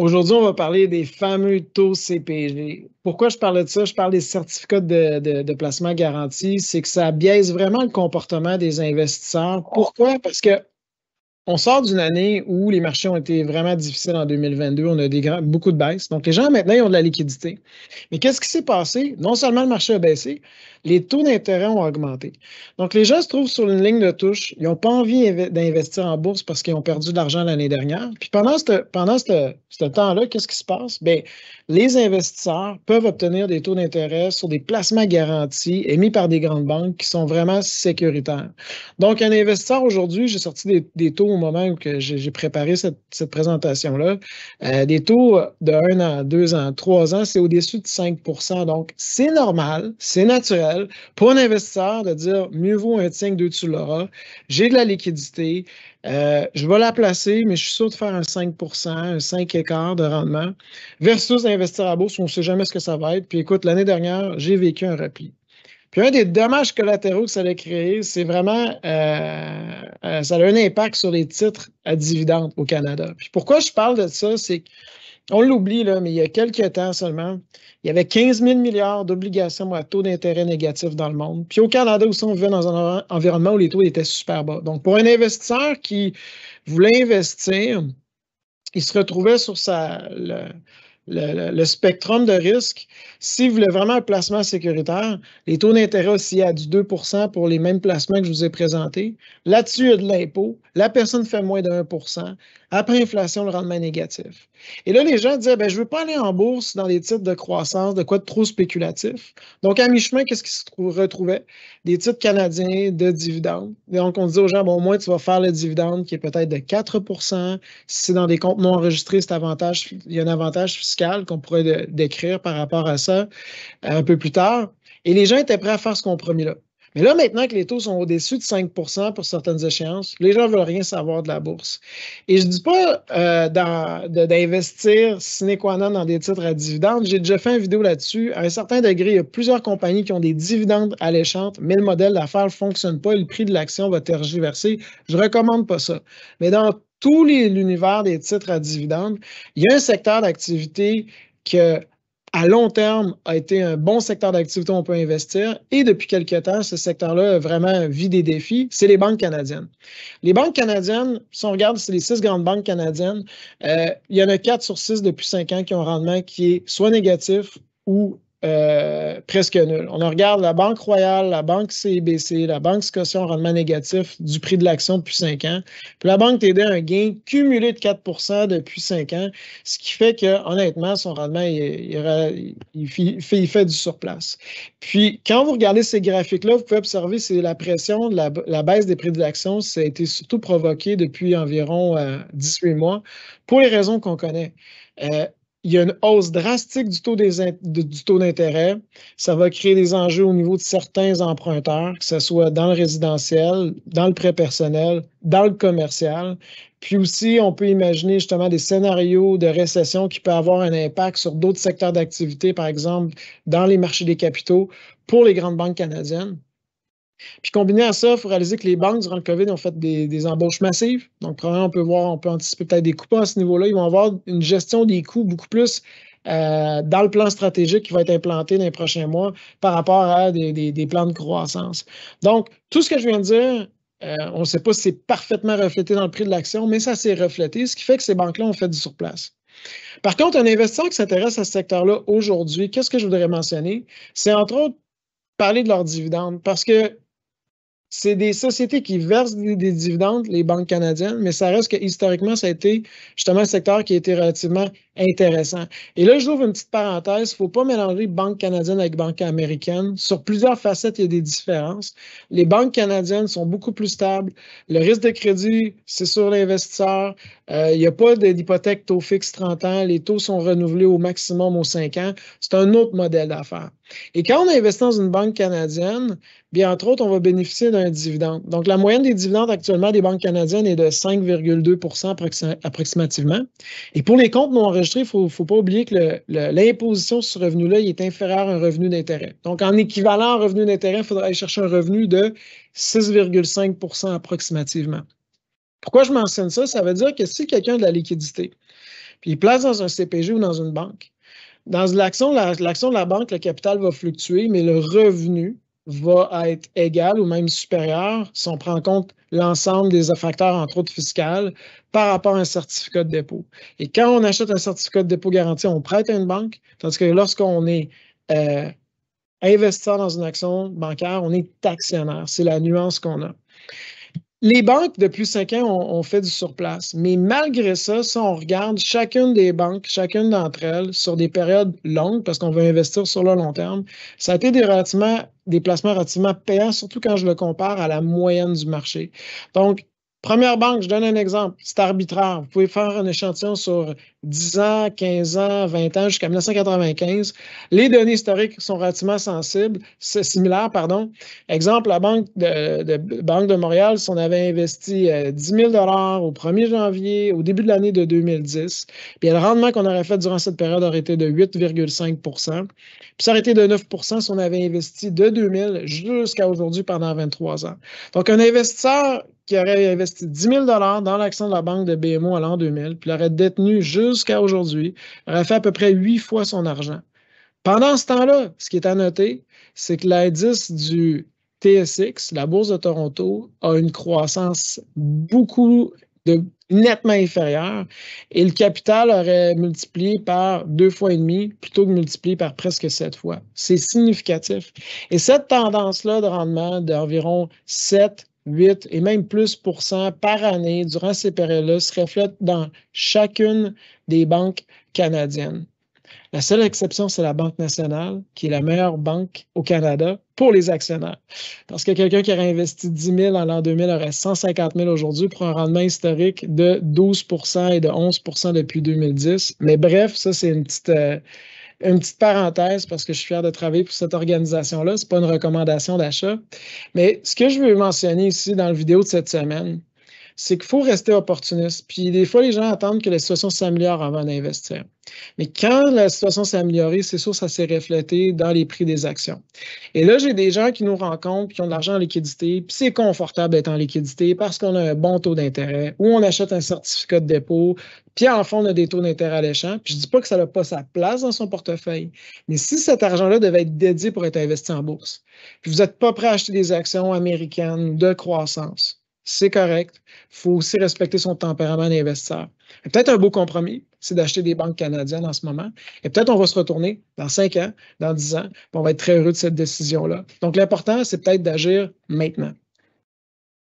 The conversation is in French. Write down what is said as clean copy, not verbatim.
Aujourd'hui, on va parler des fameux taux CPG. Pourquoi je parle de ça? Je parle des certificats de placement garanti. C'est que ça biaise vraiment le comportement des investisseurs. Pourquoi? Parce que on sort d'une année où les marchés ont été vraiment difficiles en 2022. On a beaucoup de baisses. Donc, les gens, maintenant, ils ont de la liquidité. Mais qu'est-ce qui s'est passé? Non seulement le marché a baissé, les taux d'intérêt ont augmenté. Donc, les gens se trouvent sur une ligne de touche. Ils n'ont pas envie d'investir en bourse parce qu'ils ont perdu de l'argent l'année dernière. Puis pendant ce temps-là, qu'est-ce qui se passe? Bien, les investisseurs peuvent obtenir des taux d'intérêt sur des placements garantis émis par des grandes banques qui sont vraiment sécuritaires. Donc, un investisseur aujourd'hui, j'ai sorti des taux au moment où j'ai préparé cette présentation-là. Des taux de 1 an, 2 ans, 3 ans, c'est au-dessus de 5 %. Donc, c'est normal, c'est naturel pour un investisseur de dire mieux vaut un tien que deux, tu l'auras. J'ai de la liquidité. Je vais la placer, mais je suis sûr de faire un 5 %, un 5 écart de rendement, versus investir à bourse où on ne sait jamais ce que ça va être. Puis écoute, l'année dernière, j'ai vécu un repli. Puis un des dommages collatéraux que ça a créé, c'est vraiment, ça a un impact sur les titres à dividendes au Canada. Puis pourquoi je parle de ça, c'est qu'on l'oublie, là, mais il y a quelques temps seulement, il y avait 15 000 milliards d'obligations à taux d'intérêt négatif dans le monde. Puis au Canada aussi, on vivait dans un environnement où les taux étaient super bas. Donc, pour un investisseur qui voulait investir, il se retrouvait sur le spectrum de risque. S'il voulait vraiment un placement sécuritaire, les taux d'intérêt oscillaient à du 2 % pour les mêmes placements que je vous ai présentés. Là-dessus, il y a de l'impôt. La personne fait moins de 1 %. Après inflation, le rendement est négatif. Et là, les gens disaient, ben, je ne veux pas aller en bourse dans des titres de croissance, de quoi de trop spéculatif. Donc, à mi-chemin, qu'est-ce qu'ils se retrouvaient? Des titres canadiens de dividendes. Donc, on disait aux gens, bon, au moins, tu vas faire le dividende qui est peut-être de 4 %. Si c'est dans des comptes non enregistrés, il y a un avantage fiscal qu'on pourrait décrire par rapport à ça un peu plus tard. Et les gens étaient prêts à faire ce compromis-là. Mais là, maintenant que les taux sont au-dessus de 5 % pour certaines échéances, les gens ne veulent rien savoir de la bourse. Et je ne dis pas d'investir sine qua non dans des titres à dividendes. J'ai déjà fait une vidéo là-dessus. À un certain degré, il y a plusieurs compagnies qui ont des dividendes alléchantes, mais le modèle d'affaires ne fonctionne pas et le prix de l'action va tergiverser. Je ne recommande pas ça. Mais dans tout l'univers des titres à dividendes, il y a un secteur d'activité que à long terme, a été un bon secteur d'activité où on peut investir. Et depuis quelques temps, ce secteur-là a vraiment vu des défis. C'est les banques canadiennes. Les banques canadiennes, si on regarde, c'est les 6 grandes banques canadiennes. Il y en a 4 sur 6 depuis 5 ans qui ont un rendement qui est soit négatif ou presque nul. On regarde la Banque Royale, la Banque CIBC, la Banque Scotia ont un rendement négatif du prix de l'action depuis 5 ans. Puis la Banque TD a un gain cumulé de 4 % depuis 5 ans, ce qui fait que, honnêtement, son rendement, il fait du surplace. Puis, quand vous regardez ces graphiques-là, vous pouvez observer c'est la pression, la baisse des prix de l'action, ça a été surtout provoqué depuis environ 18 mois, pour les raisons qu'on connaît. Il y a une hausse drastique du taux d'intérêt. Ça va créer des enjeux au niveau de certains emprunteurs, que ce soit dans le résidentiel, dans le prêt personnel, dans le commercial. Puis aussi, on peut imaginer justement des scénarios de récession qui peuvent avoir un impact sur d'autres secteurs d'activité, par exemple dans les marchés des capitaux pour les grandes banques canadiennes. Puis combiné à ça, il faut réaliser que les banques, durant le COVID, ont fait des embauches massives. Donc, probablement, on peut anticiper peut-être des coupons à ce niveau-là. Ils vont avoir une gestion des coûts beaucoup plus dans le plan stratégique qui va être implanté dans les prochains mois par rapport à des plans de croissance. Donc, tout ce que je viens de dire, on ne sait pas si c'est parfaitement reflété dans le prix de l'action, mais ça s'est reflété, ce qui fait que ces banques-là ont fait du surplace. Par contre, un investisseur qui s'intéresse à ce secteur-là aujourd'hui, qu'est-ce que je voudrais mentionner? C'est entre autres parler de leurs dividendes parce que c'est des sociétés qui versent des dividendes, les banques canadiennes, mais ça reste que historiquement, ça a été justement un secteur qui a été relativement intéressant. Et là, j'ouvre une petite parenthèse. Il ne faut pas mélanger banque canadienne avec banque américaine. Sur plusieurs facettes, il y a des différences. Les banques canadiennes sont beaucoup plus stables. Le risque de crédit, c'est sur l'investisseur. Il n'y a pas d'hypothèque taux fixe 30 ans. Les taux sont renouvelés au maximum aux 5 ans. C'est un autre modèle d'affaires. Et quand on investit dans une banque canadienne, bien, entre autres, on va bénéficier d'un dividende. Donc, la moyenne des dividendes actuellement des banques canadiennes est de 5,2 % approximativement. Et pour les comptes non enregistrés, il ne faut pas oublier que l'imposition sur ce revenu-là est inférieure à un revenu d'intérêt. Donc, en équivalent revenu d'intérêt, il faudra aller chercher un revenu de 6,5 % approximativement. Pourquoi je mentionne ça? Ça veut dire que si quelqu'un a de la liquidité, puis il place dans un CPG ou dans une banque. Dans l'action de la banque, le capital va fluctuer, mais le revenu va être égal ou même supérieur si on prend en compte l'ensemble des facteurs, entre autres fiscaux, par rapport à un certificat de dépôt. Et quand on achète un certificat de dépôt garanti, on prête à une banque, tandis que lorsqu'on est investisseur dans une action bancaire, on est actionnaire. C'est la nuance qu'on a. Les banques, depuis 5 ans, ont fait du surplace. Mais malgré ça, si on regarde chacune des banques, chacune d'entre elles, sur des périodes longues, parce qu'on veut investir sur le long terme, ça a été des placements relativement payants, surtout quand je le compare à la moyenne du marché. Donc, première banque, je donne un exemple, c'est arbitraire. Vous pouvez faire un échantillon sur 10 ans, 15 ans, 20 ans, jusqu'à 1995. Les données historiques sont relativement similaires, pardon. Exemple, la Banque de Montréal, si on avait investi 10 000 au 1er janvier, au début de l'année de 2010, puis le rendement qu'on aurait fait durant cette période aurait été de 8,5 %. Puis ça aurait été de 9 % si on avait investi de 2000 jusqu'à aujourd'hui pendant 23 ans. Donc, un investisseur qui aurait investi 10 000 dans l'action de la banque de BMO à l'an 2000, puis l'aurait détenu jusqu'à aujourd'hui, aurait fait à peu près 8 fois son argent. Pendant ce temps-là, ce qui est à noter, c'est que l'indice du TSX, la Bourse de Toronto, a une croissance nettement inférieure et le capital aurait multiplié par 2,5 fois plutôt que multiplié par presque 7 fois. C'est significatif. Et cette tendance-là de rendement d'environ 7, 8 et même plus % par année durant ces périodes-là se reflète dans chacune des banques canadiennes. La seule exception, c'est la Banque nationale, qui est la meilleure banque au Canada pour les actionnaires. Parce que quelqu'un qui aurait investi 10 000 en l'an 2000 aurait 150 000 aujourd'hui pour un rendement historique de 12 % et de 11 % depuis 2010. Mais bref, ça, c'est une petite parenthèse parce que je suis fier de travailler pour cette organisation-là. Ce n'est pas une recommandation d'achat. Mais ce que je veux mentionner ici dans la vidéo de cette semaine, c'est qu'il faut rester opportuniste. Puis des fois, les gens attendent que la situation s'améliore avant d'investir. Mais quand la situation s'est améliorée, c'est sûr que ça s'est reflété dans les prix des actions. Et là, j'ai des gens qui nous rencontrent, qui ont de l'argent en liquidité, puis c'est confortable d'être en liquidité parce qu'on a un bon taux d'intérêt ou on achète un certificat de dépôt, puis en fond, on a des taux d'intérêt alléchants. Puis je ne dis pas que ça n'a pas sa place dans son portefeuille, mais si cet argent-là devait être dédié pour être investi en bourse, puis vous n'êtes pas prêt à acheter des actions américaines de croissance, c'est correct. Il faut aussi respecter son tempérament d'investisseur. Peut-être un beau compromis, c'est d'acheter des banques canadiennes en ce moment. Et peut-être on va se retourner dans 5 ans, dans 10 ans, puis on va être très heureux de cette décision-là. Donc, l'important, c'est peut-être d'agir maintenant.